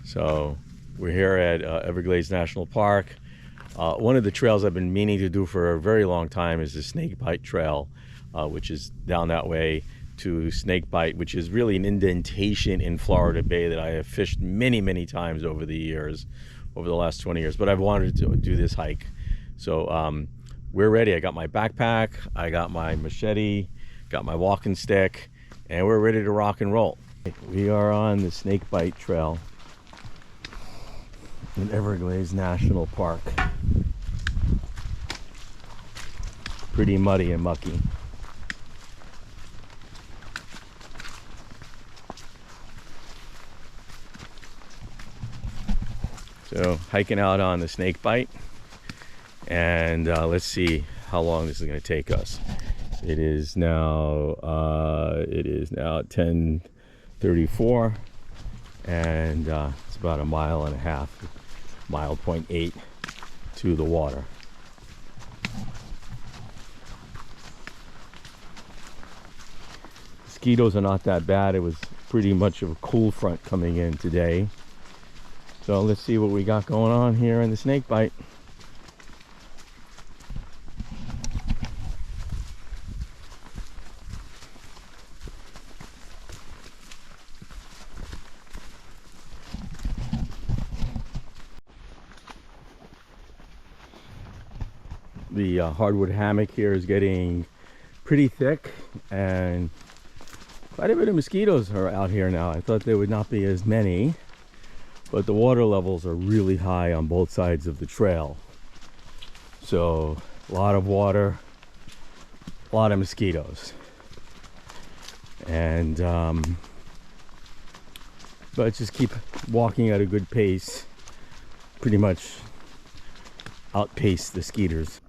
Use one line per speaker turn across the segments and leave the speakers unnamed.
So we're here at Everglades National Park. One of the trails I've been meaning to do for a very long time is the Snake Bight Trail, which is down that way to Snake Bight, which is really an indentation in Florida Bay that I have fished many, many times over the years, over the last 20 years. But I've wanted to do this hike. So we're ready. I got my backpack, I got my machete, got my walking stick, and we're ready to rock and roll. We are on the Snake Bight Trail in Everglades National Park. Pretty muddy and mucky. So hiking out on the Snake Bight, and let's see how long this is going to take us. It is now 10:34, and it's about a mile and a half, mile 0.8 to the water. Mosquitos are not that bad. It was pretty much of a cool front coming in today. So let's see what we got going on here in the Snake Bight. The hardwood hammock here is getting pretty thick, and quite a bit of mosquitoes are out here now. I thought there would not be as many, but the water levels are really high on both sides of the trail. So a lot of water, a lot of mosquitoes. And but just keep walking at a good pace, pretty much outpace the skeeters.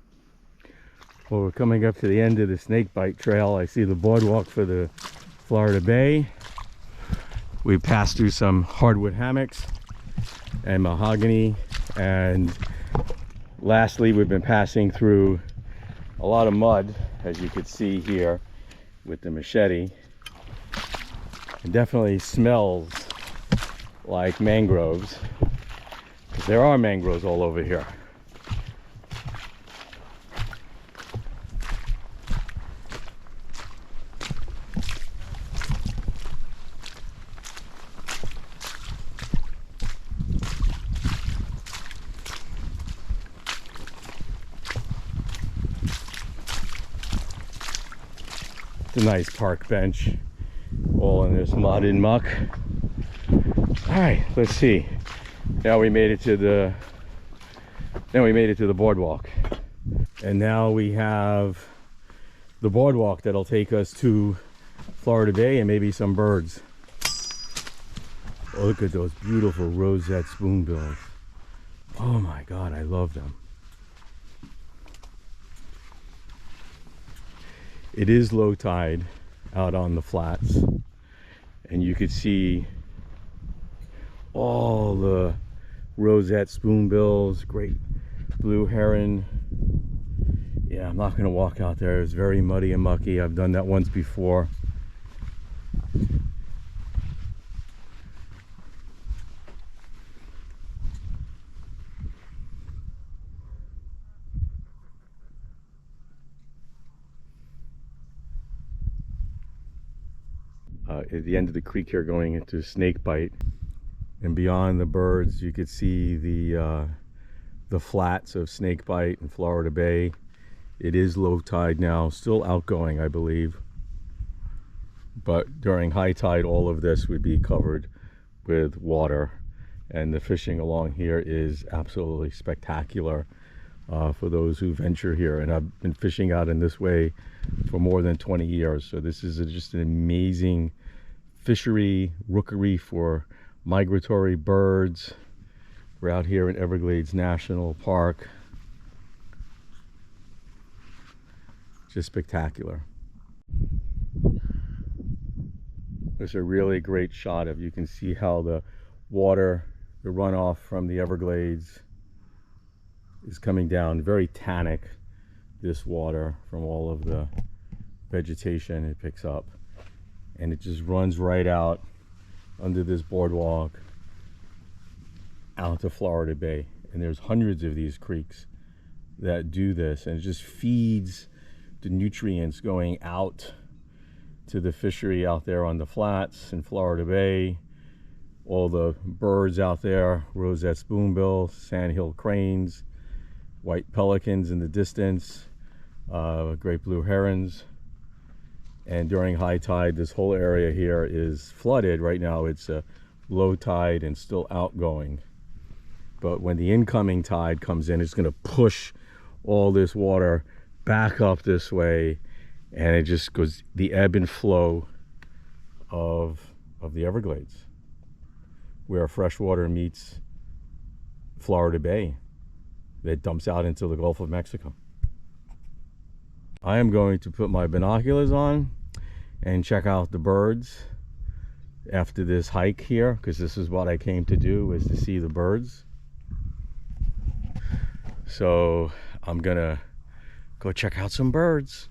Well, we're coming up to the end of the Snake Bight Trail. I see the boardwalk for the Florida Bay. We passed through some hardwood hammocks and mahogany, and lastly we've been passing through a lot of mud, as you could see here with the machete. It definitely smells like mangroves. There are mangroves all over here. It's a nice park bench, all in this mud and muck. All right, let's see. Now we made it to the boardwalk, and now we have the boardwalk that'll take us to Florida Bay and maybe some birds. Oh, look at those beautiful rosette spoonbills. Oh my God, I love them. It is low tide out on the flats, and you could see all the rosette spoonbills, great blue heron. Yeah, I'm not going to walk out there. It's very muddy and mucky. I've done that once before. At the end of the creek here, going into Snake Bight, and beyond the birds you could see the flats of Snake Bight and Florida Bay. It is low tide now, still outgoing I believe, but during high tide all of this would be covered with water, and the fishing along here is absolutely spectacular for those who venture here. And I've been fishing out in this way for more than 20 years, so this is just an amazing fishery, rookery for migratory birds. We're out here in Everglades National Park. Just spectacular. There's a really great shot of, you can see how the water, the runoff from the Everglades is coming down. Very tannic, this water, from all of the vegetation it picks up, and it just runs right out under this boardwalk out to Florida Bay. And there's hundreds of these creeks that do this, and it just feeds the nutrients going out to the fishery out there on the flats in Florida Bay. All the birds out there, roseate spoonbill, sandhill cranes, white pelicans in the distance, great blue herons. And during high tide, this whole area here is flooded. Right now it's low tide and still outgoing. But when the incoming tide comes in, it's going to push all this water back up this way, and it just goes the ebb and flow of the Everglades, where fresh water meets Florida Bay that dumps out into the Gulf of Mexico. I am going to put my binoculars on and check out the birds after this hike here, because this is what I came to do, is to see the birds. So I'm gonna go check out some birds.